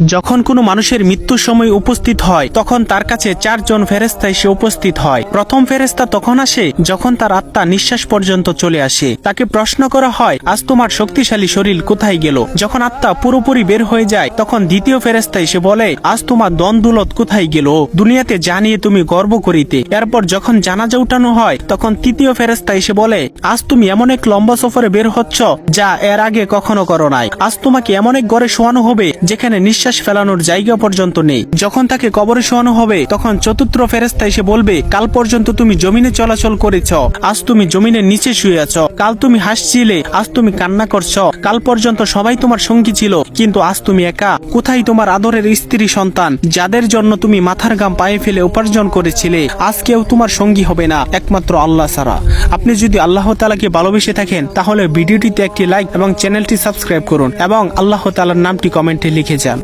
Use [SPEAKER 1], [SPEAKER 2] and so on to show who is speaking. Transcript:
[SPEAKER 1] যখন কোনো মানুষের মৃত্যুর সময় উপস্থিত হয় তখন তার কাছে 4 জন ফেরেশতা এসে উপস্থিত হয়। প্রথম ফেরেশতা তখন আসে যখন তার আত্মা নিঃশ্বাস পর্যন্ত চলে আসে। তাকে প্রশ্ন করা হয়, আজ তোমার শক্তিশালী শরীর কোথায় গেল? যখন আত্মা পুরোপুরি বের হয়ে যায় তখন দ্বিতীয় ফেরেশতা এসে বলে, আজ তোমার ধন দৌলত কোথায় গেল? দুনিয়াতে যা নিয়ে তুমি গর্ব করিতে। এরপর যখন জানাজা উঠানো হয় তখন তৃতীয় ফেরেশতা এসে বলে, আজ তুমি এমন এক লম্বা সফরে বের হচ্ছ যা এর আগে কখনো করো নাই। আজ তোমাকে এমন এক ঘরে শোয়ানো হবে যেখানে নিঃশ্বাস ফেলানোর জায়গা পর্যন্ত নেই। যখন তাকে কবরে শোয়ানো হবে তখন চতুর্থ ফেরেশতা এসে বলবে, কাল পর্যন্ত তুমি জমিনে চলাচল করেছ, আজ তুমি জমিনের নিচে শুয়ে আছো। কাল তুমি হাসছিলে, আজ তুমি কান্না করছো। কাল পর্যন্ত সবাই তোমার সঙ্গী ছিল, কিন্তু আজ তুমি একা। কোথায় তোমার আদরের স্ত্রী সন্তান যাদের জন্য তুমি মাথার ঘাম পায়ে ফেলে উপার্জন করেছিলে? আজ কেউ তোমার সঙ্গী হবে না একমাত্র আল্লাহ ছাড়া। আপনি যদি আল্লাহ তাআলাকে ভালোবেসে থাকেন তাহলে ভিডিওটিতে একটি লাইক এবং চ্যানেলটি সাবস্ক্রাইব করুন এবং আল্লাহ তাআলার নামটি কমেন্টে লিখে যান।